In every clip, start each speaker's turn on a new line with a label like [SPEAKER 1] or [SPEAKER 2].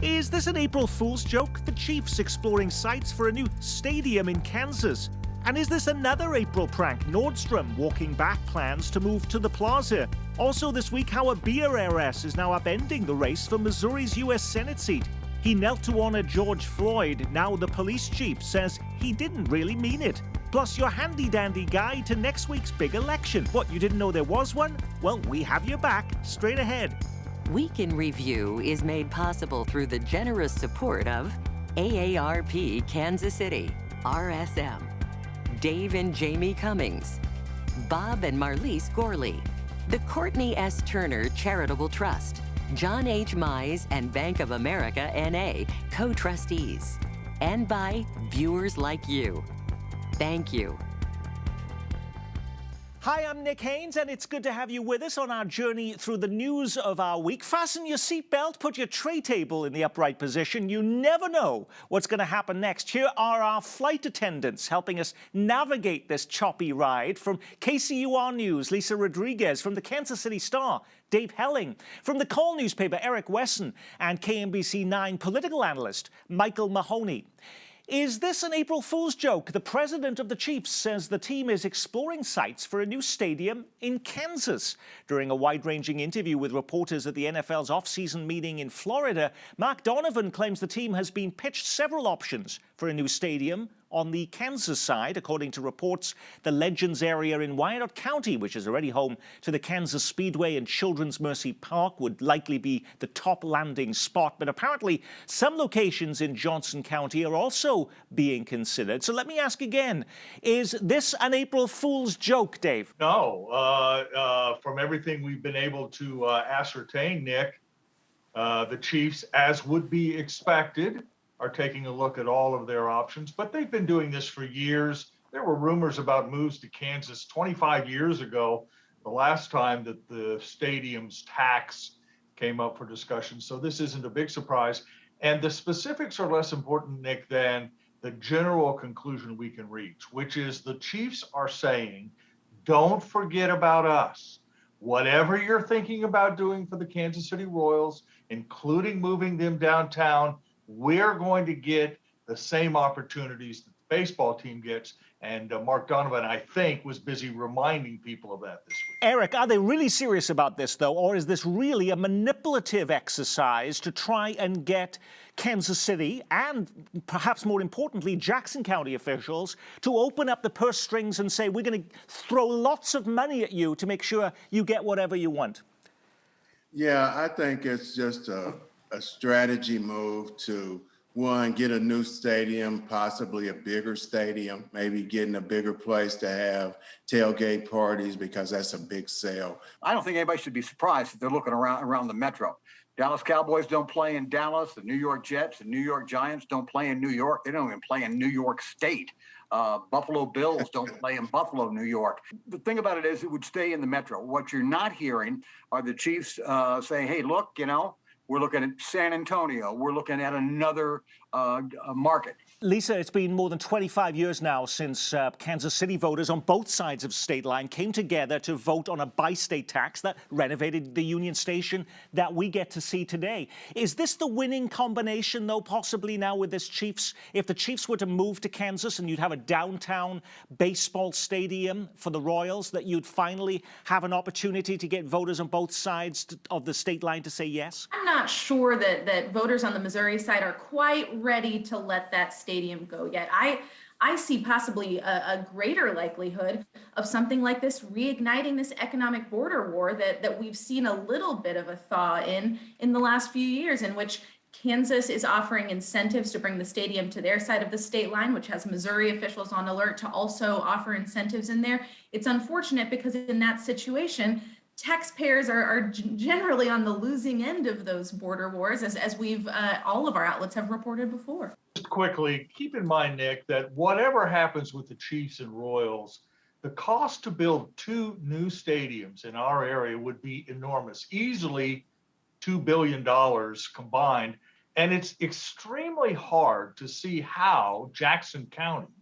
[SPEAKER 1] Is this an April Fool's joke? The Chiefs exploring sites for a new stadium in Kansas. And is this another April prank? Nordstrom walking back plans to move to the plaza. Also this week, how a beer heiress is now upending the race for Missouri's U.S. Senate seat. He knelt to honor George Floyd. Now the police chief says he didn't really mean it. Plus your handy-dandy guide to next week's big election. What, you didn't know there was one? Well, we have your back. Straight ahead.
[SPEAKER 2] Week in Review is made possible through the generous support of AARP Kansas City, RSM, Dave and Jamie Cummings, Bob and Marlise Gorley, the Courtney S. Turner Charitable Trust, John H. Mize and Bank of America N.A. co-trustees, and by viewers like you. Thank you.
[SPEAKER 1] Hi, I'm Nick Haynes, and it's good to have you with us on our journey through the news of our week. Fasten your seatbelt, put your tray table in the upright position. You never know what's going to happen next. Here are our flight attendants helping us navigate this choppy ride. From KCUR News, Lisa Rodriguez. From the Kansas City Star, Dave Helling. From the Call newspaper, Eric Wesson. And KMBC 9 political analyst, Michael Mahoney. Is this an April Fool's joke? The president of the Chiefs says the team is exploring sites for a new stadium in Kansas. During a wide-ranging interview with reporters at the NFL's off-season meeting in Florida, Mark Donovan claims the team has been pitched several options for a new stadium on the Kansas side. According to reports, the Legends area in Wyandotte County, which is already home to the Kansas Speedway and Children's Mercy Park, would likely be the top landing spot. But apparently, some locations in Johnson County are also being considered. So let me ask again, is this an April Fool's joke, Dave?
[SPEAKER 3] No. From everything we've been able to ascertain, Nick, the Chiefs, as would be expected, are taking a look at all of their options, but they've been doing this for years. There were rumors about moves to Kansas 25 years ago, the last time that the stadium's tax came up for discussion. So this isn't a big surprise. And the specifics are less important, Nick, than the general conclusion we can reach, which is the Chiefs are saying, don't forget about us. Whatever you're thinking about doing for the Kansas City Royals, including moving them downtown, we're going to get the same opportunities that the baseball team gets. And Mark Donovan, I think, was busy reminding people of that this week.
[SPEAKER 1] Eric, are they really serious about this, though? Or is this really a manipulative exercise to try and get Kansas City and, perhaps more importantly, Jackson County officials to open up the purse strings and say, we're going to throw lots of money at you to make sure you get whatever you want?
[SPEAKER 4] Yeah, I think it's just a strategy move to, one, get a new stadium, possibly a bigger stadium, maybe getting a bigger place to have tailgate parties, because that's a big sale.
[SPEAKER 5] I don't think anybody should be surprised that they're looking around the metro. Dallas Cowboys don't play in Dallas. The New York Jets and New York Giants don't play in New York. They don't even play in New York State. Buffalo Bills don't play in Buffalo, New York. The thing about it is it would stay in the metro. What you're not hearing are the Chiefs saying, hey, look, we're looking at San Antonio. We're looking at another market.
[SPEAKER 1] Lisa, it's been more than 25 years now since Kansas City voters on both sides of state line came together to vote on a bi-state tax that renovated the Union Station that we get to see today. Is this the winning combination, though, possibly now with this Chiefs? If the Chiefs were to move to Kansas and you'd have a downtown baseball stadium for the Royals, that you'd finally have an opportunity to get voters on both sides of the state line to say yes?
[SPEAKER 6] I'm not sure that voters on the Missouri side are quite ready to let that stadium go yet. I see possibly a greater likelihood of something like this reigniting this economic border war that we've seen a little bit of a thaw in the last few years, in which Kansas is offering incentives to bring the stadium to their side of the state line, which has Missouri officials on alert to also offer incentives in there. It's unfortunate because in that situation, taxpayers are generally on the losing end of those border wars, as we've all of our outlets have reported before.
[SPEAKER 3] Just quickly, keep in mind, Nick, that whatever happens with the Chiefs and Royals, the cost to build two new stadiums in our area would be enormous, easily $2 billion combined. And it's extremely hard to see how Jackson County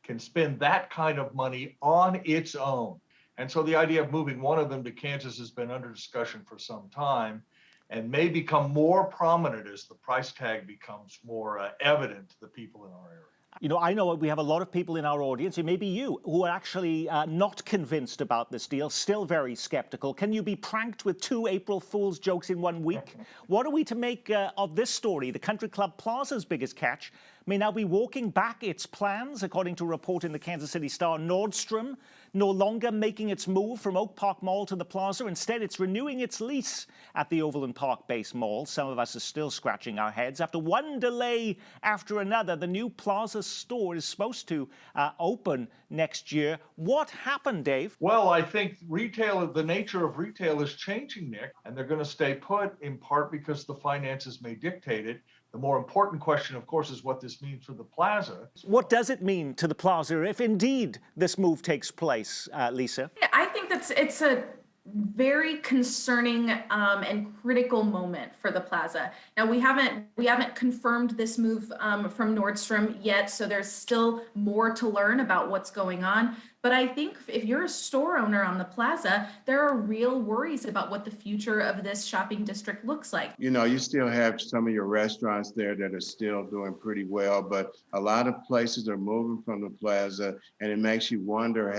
[SPEAKER 3] can spend that kind of money on its own. And so the idea of moving one of them to Kansas has been under discussion for some time. and may become more prominent as the price tag becomes more evident to the people in our area.
[SPEAKER 1] You know, I know we have a lot of people in our audience, and maybe you, who are actually not convinced about this deal, still very skeptical. Can you be pranked with 2 April Fool's jokes in 1 week? What are we to make of this story? The Country Club Plaza's biggest catch may now be walking back its plans, according to a report in the Kansas City Star. Nordstrom no longer making its move from Oak Park Mall to the Plaza. Instead, it's renewing its lease at the Overland Park Base Mall. Some of us are still scratching our heads. After one delay after another, the new Plaza store is supposed to open next year. What happened, Dave?
[SPEAKER 3] Well, I think the nature of retail is changing, Nick, and they're going to stay put in part because the finances may dictate it. The more important question, of course, is what this means for the Plaza.
[SPEAKER 1] What does it mean to the Plaza if indeed this move takes place, Lisa?
[SPEAKER 6] Yeah, I think it's a very concerning and critical moment for the Plaza. Now we haven't confirmed this move from Nordstrom yet, so there's still more to learn about what's going on. But I think if you're a store owner on the Plaza, there are real worries about what the future of this shopping district looks like.
[SPEAKER 4] You know, you still have some of your restaurants there that are still doing pretty well, but a lot of places are moving from the Plaza, and it makes you wonder,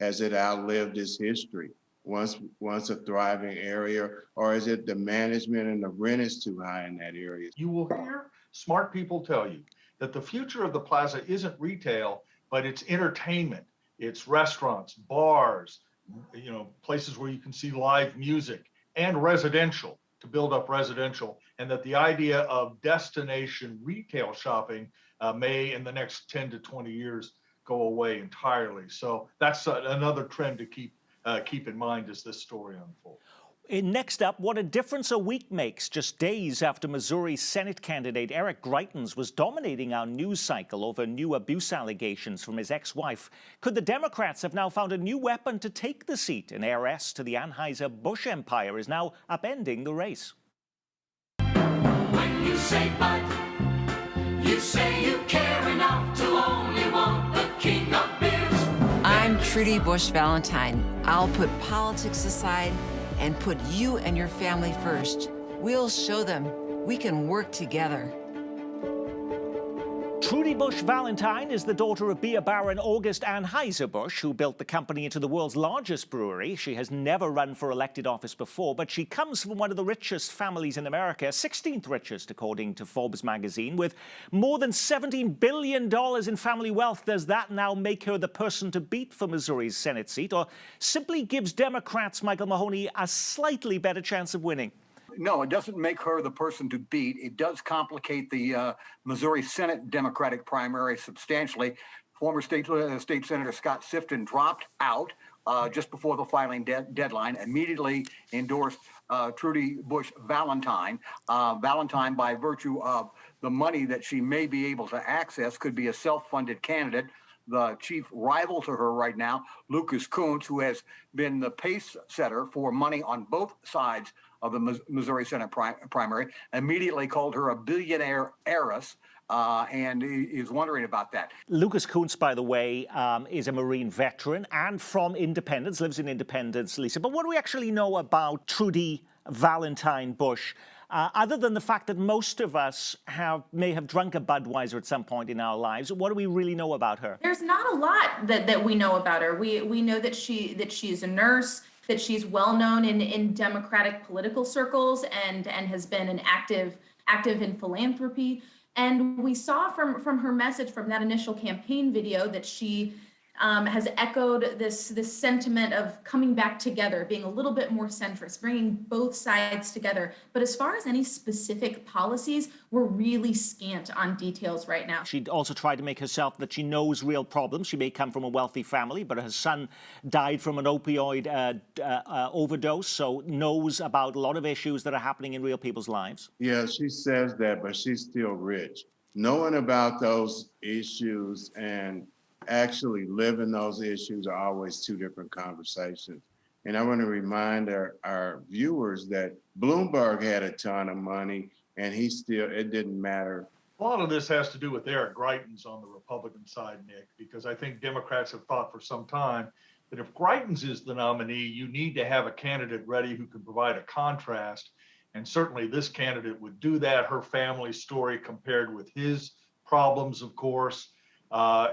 [SPEAKER 4] has it outlived its history? Once a thriving area, or is it the management and the rent is too high in that area?
[SPEAKER 3] You will hear smart people tell you that the future of the Plaza isn't retail, but it's entertainment. It's restaurants, bars, you know, places where you can see live music, and residential, to build up residential, and that the idea of destination retail shopping may in the next 10 to 20 years go away entirely. So that's another trend to keep in mind as this story unfolds.
[SPEAKER 1] Next up, what a difference a week makes. Just days after Missouri Senate candidate Eric Greitens was dominating our news cycle over new abuse allegations from his ex-wife, could the Democrats have now found a new weapon to take the seat? An heiress to the Anheuser-Busch empire is now upending the race.
[SPEAKER 7] When you say but, you say you care enough to only want the king of beers.
[SPEAKER 8] I'm Trudy Busch Valentine. I'll put politics aside and put you and your family first. We'll show them we can work together.
[SPEAKER 1] Trudy Busch Valentine is the daughter of beer baron August Anheuser-Busch, who built the company into the world's largest brewery. She has never run for elected office before, but she comes from one of the richest families in America, 16th richest, according to Forbes magazine, with more than $17 billion in family wealth. Does that now make her the person to beat for Missouri's Senate seat, or simply gives Democrats, Michael Mahoney, a slightly better chance of winning?
[SPEAKER 5] No, it doesn't make her the person to beat. It does complicate the Missouri Senate Democratic primary substantially. Former State Senator Scott Sifton dropped out just before the filing deadline, immediately endorsed Trudy Busch Valentine. Valentine, by virtue of the money that she may be able to access, could be a self-funded candidate. The chief rival to her right now, Lucas Kunce, who has been the pace setter for money on both sides of the Missouri Senate primary, immediately called her a billionaire heiress and is wondering about that.
[SPEAKER 1] Lucas Kunce, by the way, is a Marine veteran and from Independence, lives in Independence, Lisa. But what do we actually know about Trudy Valentine Busch? Other than the fact that most of us may have drunk a Budweiser at some point in our lives, what do we really know about her?
[SPEAKER 6] There's not a lot that we know about her. We know that she's a nurse, that she's well known in Democratic political circles and has been an active in philanthropy. And we saw from her message from that initial campaign video that she has echoed this sentiment of coming back together, being a little bit more centrist, bringing both sides together. But as far as any specific policies, we're really scant on details right now.
[SPEAKER 1] She also tried to make herself that she knows real problems. She may come from a wealthy family, but her son died from an opioid overdose, so knows about a lot of issues that are happening in real people's lives.
[SPEAKER 4] Yeah, she says that, but she's still rich. Knowing about those issues and actually living those issues are always two different conversations. And I want to remind our viewers that Bloomberg had a ton of money and it didn't matter.
[SPEAKER 3] A lot of this has to do with Eric Greitens on the Republican side, Nick, because I think Democrats have thought for some time that if Greitens is the nominee, you need to have a candidate ready who can provide a contrast. And certainly this candidate would do that. Her family story compared with his problems, of course.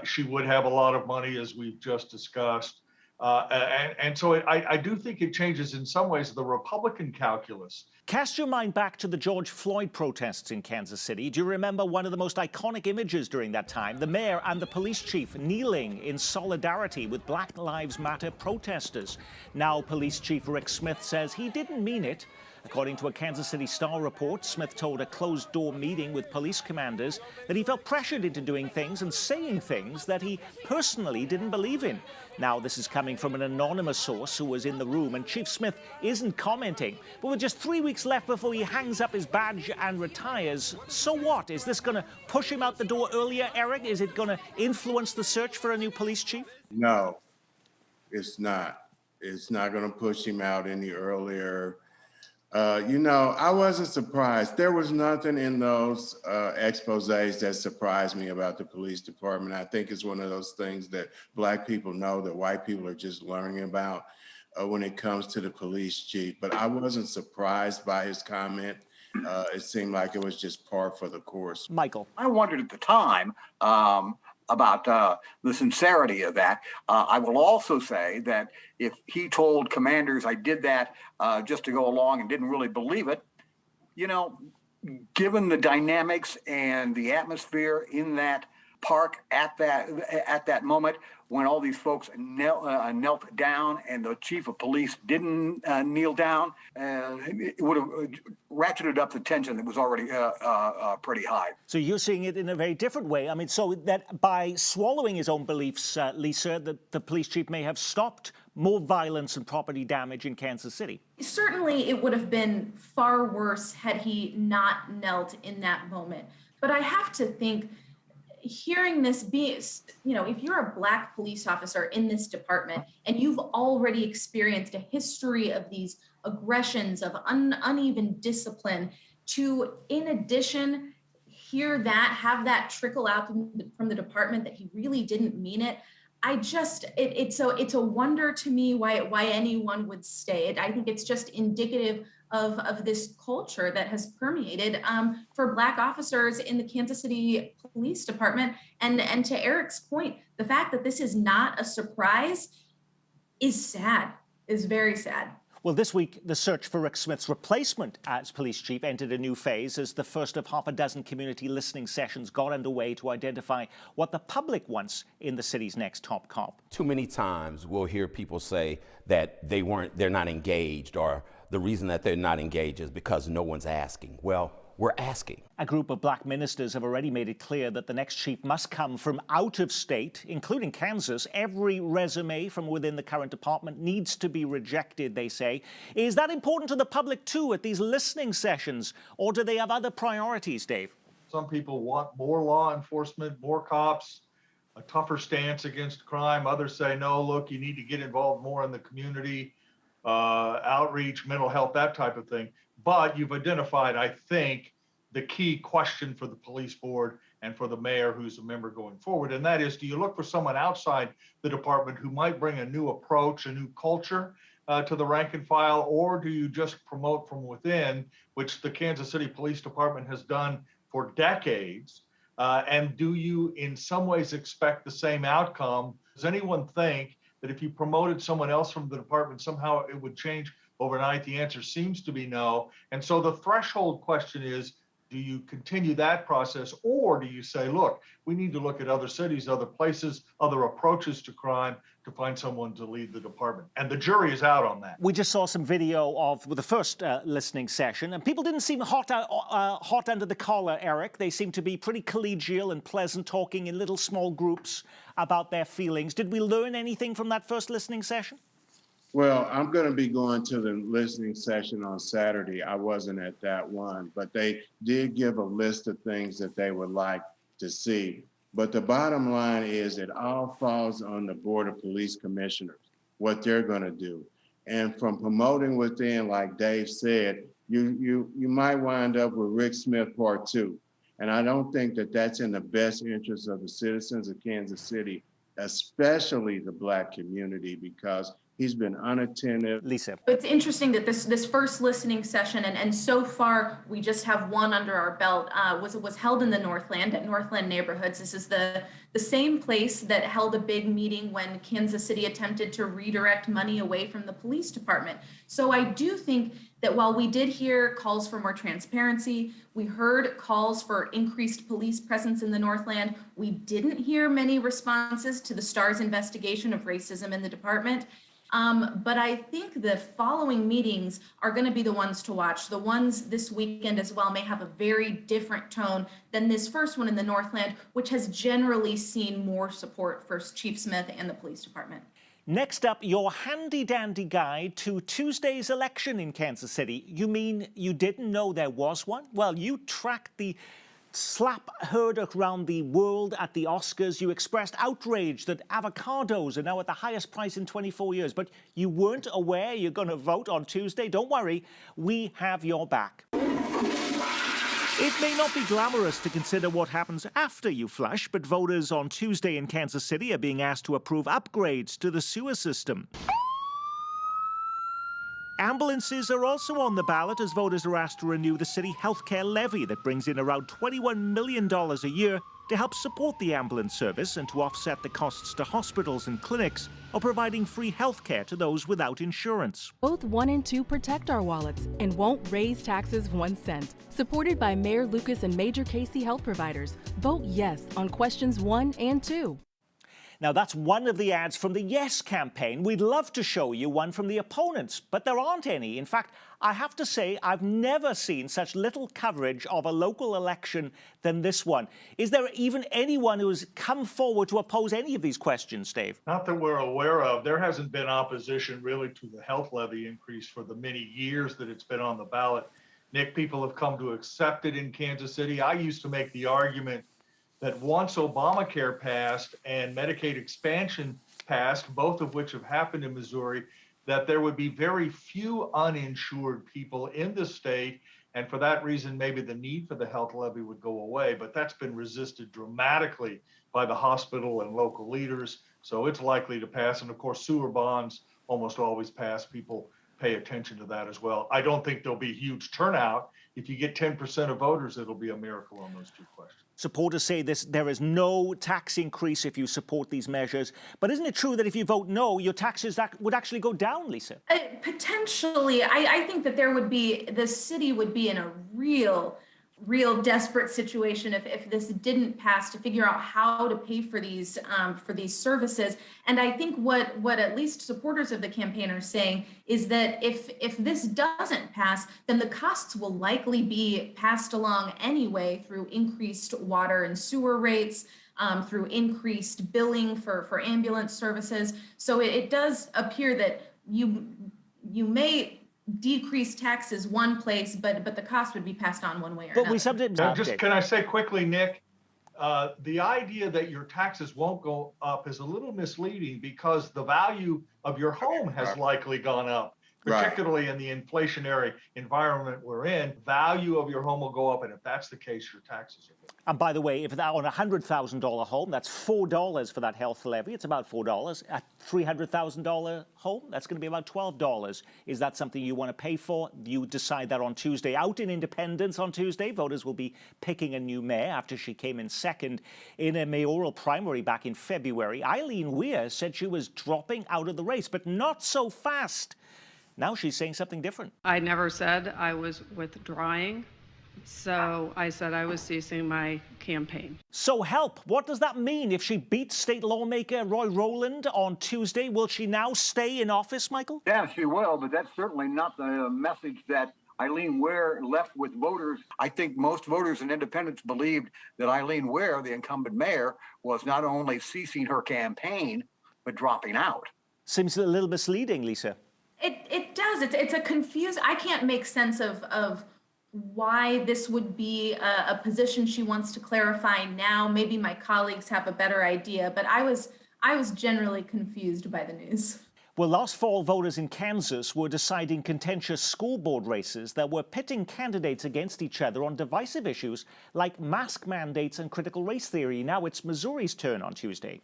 [SPEAKER 3] She would have a lot of money, as we've just discussed. And so I do think it changes in some ways the Republican calculus.
[SPEAKER 1] Cast your mind back to the George Floyd protests in Kansas City. Do you remember one of the most iconic images during that time? The mayor and the police chief kneeling in solidarity with Black Lives Matter protesters. Now, Police Chief Rick Smith says he didn't mean it. According to a Kansas City Star report, Smith told a closed-door meeting with police commanders that he felt pressured into doing things and saying things that he personally didn't believe in. Now, this is coming from an anonymous source who was in the room, and Chief Smith isn't commenting. But with just 3 weeks left before he hangs up his badge and retires, so what? Is this going to push him out the door earlier, Eric? Is it going to influence the search for a new police chief?
[SPEAKER 4] No, it's not. It's not going to push him out any earlier. I wasn't surprised. There was nothing in those exposés that surprised me about the police department. I think it's one of those things that Black people know that white people are just learning about when it comes to the police chief. But I wasn't surprised by his comment. It seemed like it was just par for the course.
[SPEAKER 1] Michael.
[SPEAKER 5] I wondered at the time about the sincerity of that. I will also say that if he told commanders I did that just to go along and didn't really believe it, given the dynamics and the atmosphere in that park at that moment when all these folks knelt down and the chief of police didn't kneel down, it would have ratcheted up the tension that was already pretty high.
[SPEAKER 1] So you're seeing it in a very different way. I mean, so that by swallowing his own beliefs, Lisa, the police chief may have stopped more violence and property damage in Kansas City.
[SPEAKER 6] Certainly, it would have been far worse had he not knelt in that moment. But I have to think, hearing this be, if you're a Black police officer in this department and you've already experienced a history of these aggressions, of uneven discipline, to, in addition, hear that, have that trickle out from the department that he really didn't mean it, it's a wonder to me why anyone would stay. I think it's just indicative of this culture that has permeated for Black officers in the Kansas City Police Department. And to Eric's point, the fact that this is not a surprise is sad, is very sad.
[SPEAKER 1] Well, this week, the search for Rick Smith's replacement as police chief entered a new phase as the first of half a dozen community listening sessions got underway to identify what the public wants in the city's next top cop.
[SPEAKER 9] Too many times we'll hear people say that they're not engaged, or the reason that they're not engaged is because no one's asking. Well, we're asking.
[SPEAKER 1] A group of Black ministers have already made it clear that the next chief must come from out of state, including Kansas. Every resume from within the current department needs to be rejected, they say. Is that important to the public, too, at these listening sessions, or do they have other priorities, Dave?
[SPEAKER 3] Some people want more law enforcement, more cops, a tougher stance against crime. Others say, no, look, you need to get involved more in the community, outreach, mental health, that type of thing. But you've identified, I think, the key question for the police board and for the mayor who's a member going forward. And that is, do you look for someone outside the department who might bring a new approach, a new culture to the rank and file, or do you just promote from within, which the Kansas City Police Department has done for decades? And do you in some ways expect the same outcome? Does anyone think that if you promoted someone else from the department, somehow it would change overnight? The answer seems to be no. And so the threshold question is, do you continue that process, or do you say, look, we need to look at other cities, other places, other approaches to crime to find someone to lead the department? And the jury is out on that.
[SPEAKER 1] We just saw some video of the first listening session, and people didn't seem hot under the collar, Eric. They seemed to be pretty collegial and pleasant, talking in little small groups about their feelings. Did we learn anything from that first listening session?
[SPEAKER 4] Well, I'm going to be going to the listening session on Saturday. I wasn't at that one, but they did give a list of things that they would like to see. But the bottom line is it all falls on the Board of Police Commissioners, what they're going to do. And from promoting within, like Dave said, you might wind up with Rick Smith Part 2. And I don't think that that's in the best interest of the citizens of Kansas City, especially the Black community, because He's been unattentive.
[SPEAKER 1] Lisa.
[SPEAKER 6] It's interesting that this first listening session, and so far we just have one under our belt, was held in the Northland, at Northland Neighborhoods. This is the same place that held a big meeting when Kansas City attempted to redirect money away from the police department. So I do think that while we did hear calls for more transparency, we heard calls for increased police presence in the Northland, we didn't hear many responses to the STARS investigation of racism in the department. But I think the following meetings are going to be the ones to watch. The ones this weekend as well may have a very different tone than this first one in the Northland, which has generally seen more support for Chief Smith and the police department.
[SPEAKER 1] Next up, your handy-dandy guide to Tuesday's election in Kansas City. You mean you didn't know there was one? Well, you tracked the slap heard around the world at the Oscars. You expressed outrage that avocados are now at the highest price in 24 years. But you weren't aware you're going to vote on Tuesday. Don't worry, we have your back. It may not be glamorous to consider what happens after you flush, but voters on Tuesday in Kansas City are being asked to approve upgrades to the sewer system. Ambulances are also on the ballot as voters are asked to renew the city healthcare levy that brings in around $21 million a year to help support the ambulance service and to offset the costs to hospitals and clinics or providing free healthcare to those without insurance.
[SPEAKER 10] Both 1 and 2 protect our wallets and won't raise taxes 1 cent. Supported by Mayor Lucas and major KC health providers. Vote yes on questions 1 and 2.
[SPEAKER 1] Now, that's one of the ads from the Yes campaign. We'd love to show you one from the opponents, but there aren't any. In fact, I have to say I've never seen such little coverage of a local election than this one. Is there even anyone who has come forward to oppose any of these questions, Dave?
[SPEAKER 3] Not that we're aware of. There hasn't been opposition really to the health levy increase for the many years that it's been on the ballot. Nick, people have come to accept it in Kansas City. I used to make the argument that once Obamacare passed and Medicaid expansion passed, both of which have happened in Missouri, that there would be very few uninsured people in the state. And for that reason, maybe the need for the health levy would go away. But that's been resisted dramatically by the hospital and local leaders. So it's likely to pass. And of course, sewer bonds almost always pass. People pay attention to that as well. I don't think there'll be a huge turnout. If you get 10% of voters, it'll be a miracle on those two questions.
[SPEAKER 1] Supporters say there is no tax increase if you support these measures. But isn't it true that if you vote no, your taxes would actually go down, Lisa?
[SPEAKER 6] Potentially, I think that the city would be in a real desperate situation if this didn't pass, to figure out how to pay for these services. And I think what at least supporters of the campaign are saying is that if this doesn't pass, then the costs will likely be passed along anyway through increased water and sewer rates, through increased billing for ambulance services. So it does appear that you may decrease taxes one place, but the cost would be passed on one way or another.
[SPEAKER 1] We sometimes
[SPEAKER 3] Can I say quickly, Nick, the idea that your taxes won't go up is a little misleading because the value of your home has likely gone up, particularly in the inflationary environment we're in. Value of your home will go up, and if that's the case, your taxes are good.
[SPEAKER 1] And by the way, if that on a $100,000 home, that's $4 for that health levy. It's about $4. A $300,000 home, that's going to be about $12. Is that something you want to pay for? You decide that on Tuesday. Out in Independence on Tuesday, voters will be picking a new mayor after she came in second in a mayoral primary back in February. Eileen Weir said she was dropping out of the race, but not so fast. Now she's saying something different.
[SPEAKER 11] I never said I was withdrawing. So I said I was ceasing my campaign.
[SPEAKER 1] So help. What does that mean? If she beats state lawmaker Roy Rowland on Tuesday, will she now stay in office, Michael?
[SPEAKER 5] Yeah, she will, but that's certainly not the message that Eileen Ware left with voters. I think most voters and independents believed that Eileen Ware, the incumbent mayor, was not only ceasing her campaign, but dropping out.
[SPEAKER 1] Seems a little misleading, Lisa.
[SPEAKER 6] It does. It's a confused. I can't make sense of why this would be a position she wants to clarify now. Maybe my colleagues have a better idea, but I was generally confused by the news.
[SPEAKER 1] Well, last fall, voters in Kansas were deciding contentious school board races that were pitting candidates against each other on divisive issues like mask mandates and critical race theory. Now it's Missouri's turn on Tuesday.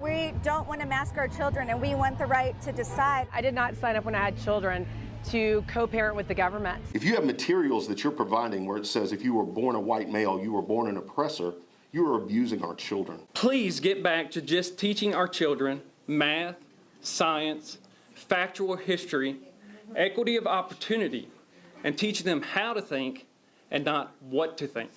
[SPEAKER 12] We don't want to mask our children, and we want the right to decide.
[SPEAKER 13] I did not sign up when I had children to co-parent with the government.
[SPEAKER 14] If you have materials that you're providing where it says if you were born a white male, you were born an oppressor, you are abusing our children.
[SPEAKER 15] Please get back to just teaching our children math, science, factual history, equity of opportunity, and teaching them how to think and not what to think.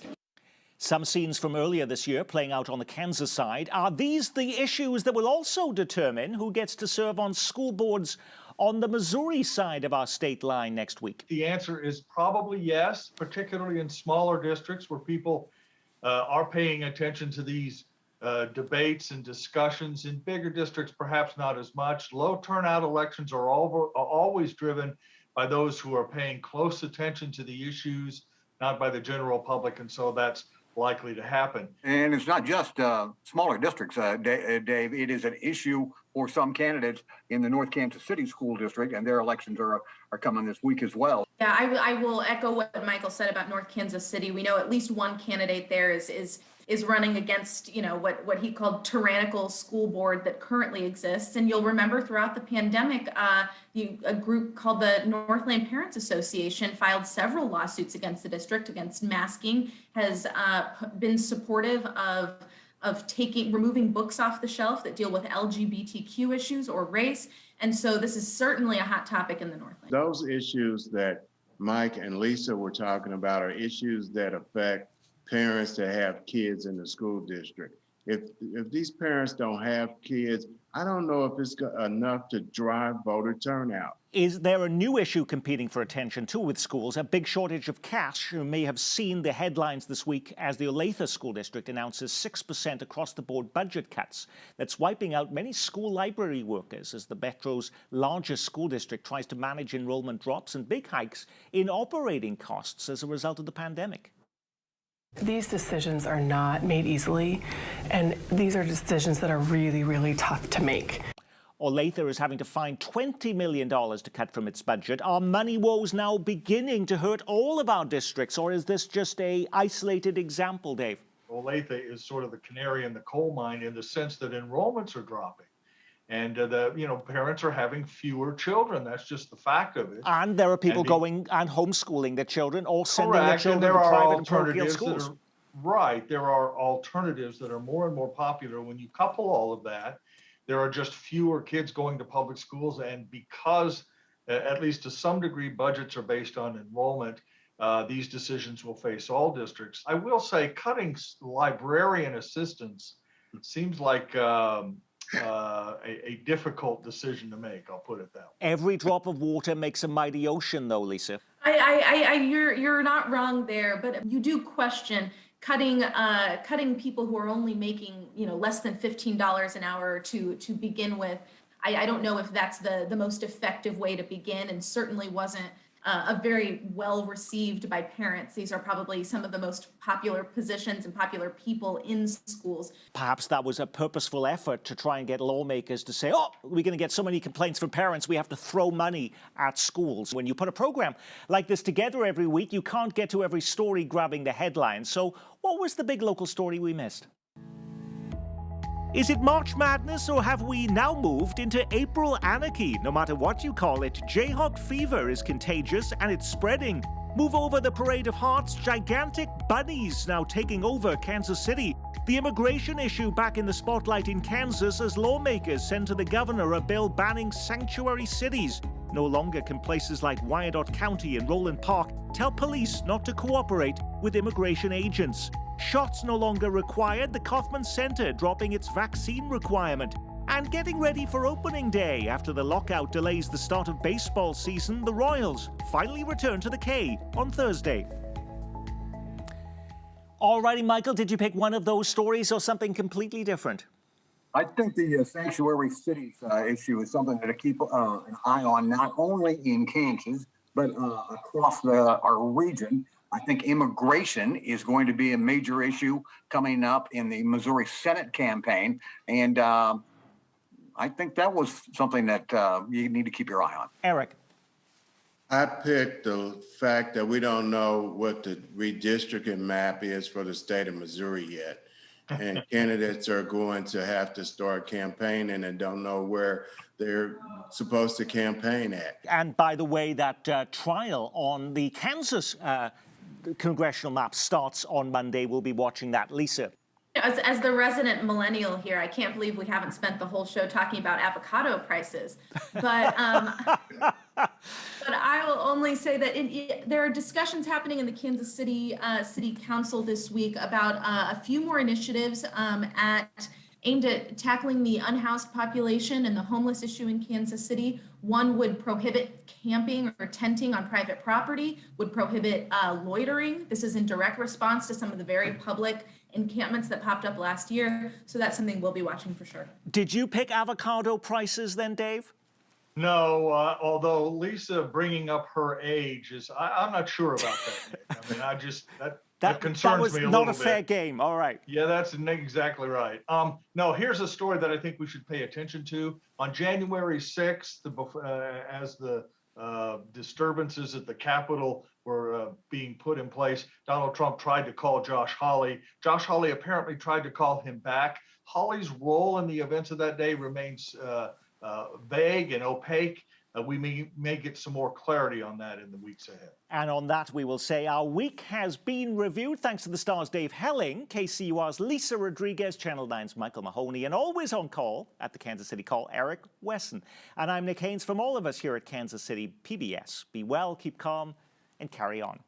[SPEAKER 1] Some scenes from earlier this year playing out on the Kansas side. Are these the issues that will also determine who gets to serve on school boards on the Missouri side of our state line next week?
[SPEAKER 3] The answer is probably yes, particularly in smaller districts where people are paying attention to these debates and discussions. In bigger districts, perhaps not as much. Low turnout elections are always driven by those who are paying close attention to the issues, not by the general public, and so that's likely to happen.
[SPEAKER 5] And it's not just smaller districts, Dave. It is an issue for some candidates in the North Kansas City School District, and their elections are coming this week as well.
[SPEAKER 6] Yeah, I will echo what Michael said about North Kansas City. We know at least one candidate there is running against, what he called tyrannical school board that currently exists. And you'll remember throughout the pandemic, a group called the Northland Parents Association filed several lawsuits against the district, against masking, has been supportive of removing books off the shelf that deal with LGBTQ issues or race. And so this is certainly a hot topic in the Northland.
[SPEAKER 4] Those issues that Mike and Lisa were talking about are issues that affect parents that have kids in the school district. If these parents don't have kids, I don't know if it's enough to drive voter turnout.
[SPEAKER 1] Is there a new issue competing for attention too with schools? A big shortage of cash. You may have seen the headlines this week as the Olathe School District announces 6% across-the-board budget cuts. That's wiping out many school library workers as the Metro's largest school district tries to manage enrollment drops and big hikes in operating costs as a result of the pandemic.
[SPEAKER 16] These decisions are not made easily, and these are decisions that are really, really tough to make.
[SPEAKER 1] Olathe is having to find $20 million to cut from its budget. Are money woes now beginning to hurt all of our districts, or is this just an isolated example, Dave?
[SPEAKER 3] Olathe is sort of the canary in the coal mine in the sense that enrollments are dropping. And parents are having fewer children. That's just the fact of it.
[SPEAKER 1] And there are people going and homeschooling their children or sending their children to private and parochial schools.
[SPEAKER 3] Right. There are alternatives that are more and more popular. When you couple all of that, there are just fewer kids going to public schools. And because, at least to some degree, budgets are based on enrollment, these decisions will face all districts. I will say cutting librarian assistance seems like a difficult decision to make. I'll put it that way.
[SPEAKER 1] Every drop of water makes a mighty ocean, though, Lisa.
[SPEAKER 6] You're not wrong there, but you do question cutting people who are only making less than $15 an hour to begin with. I don't know if that's the most effective way to begin, and certainly wasn't a very well received by parents. These are probably some of the most popular positions and popular people in schools.
[SPEAKER 1] Perhaps that was a purposeful effort to try and get lawmakers to say, oh, we're going to get so many complaints from parents, we have to throw money at schools. When you put a program like this together every week, you can't get to every story grabbing the headlines. So what was the big local story we missed? Is it March Madness, or have we now moved into April anarchy? No matter what you call it, Jayhawk fever is contagious and it's spreading. Move over the Parade of Hearts, gigantic bunnies now taking over Kansas City. The immigration issue back in the spotlight in Kansas as lawmakers send to the governor a bill banning sanctuary cities. No longer can places like Wyandotte County and Roland Park tell police not to cooperate with immigration agents. Shots no longer required, the Kauffman Center dropping its vaccine requirement. And getting ready for opening day after the lockout delays the start of baseball season, the Royals finally return to the K on Thursday. Alrighty, Michael, did you pick one of those stories or something completely different?
[SPEAKER 5] I think the sanctuary cities issue is something to keep an eye on, not only in Kansas, but across our region. I think immigration is going to be a major issue coming up in the Missouri Senate campaign. And I think that was something that you need to keep your eye on.
[SPEAKER 1] Eric.
[SPEAKER 4] I picked the fact that we don't know what the redistricting map is for the state of Missouri yet. and candidates are going to have to start campaigning and don't know where they're supposed to campaign at.
[SPEAKER 1] And by the way, that trial on the Kansas congressional map starts on Monday. We'll be watching that. Lisa.
[SPEAKER 6] As the resident millennial here, I can't believe we haven't spent the whole show talking about avocado prices. But but I will only say that there are discussions happening in the Kansas City City Council this week about a few more initiatives aimed at tackling the unhoused population and the homeless issue in Kansas City. One would prohibit camping or tenting on private property, would prohibit loitering. This is in direct response to some of the very public encampments that popped up last year. So that's something we'll be watching for sure.
[SPEAKER 1] Did you pick avocado prices then, Dave?
[SPEAKER 3] No, although Lisa bringing up her age is, I'm not sure about that, Nick. I mean, that concerns me a little bit.
[SPEAKER 1] That was not a fair game. All right.
[SPEAKER 3] Yeah, that's exactly right. No, here's a story that I think we should pay attention to. On January 6th, as the disturbances at the Capitol were being put in place, Donald Trump tried to call Josh Hawley. Josh Hawley apparently tried to call him back. Hawley's role in the events of that day remains vague and opaque. We may get some more clarity on that in the weeks ahead.
[SPEAKER 1] And on that, we will say our week has been reviewed thanks to the stars Dave Helling, KCUR's Lisa Rodriguez, Channel 9's Michael Mahoney, and always on call at the Kansas City Call, Eric Wesson. And I'm Nick Haynes from all of us here at Kansas City PBS. Be well, keep calm, and carry on.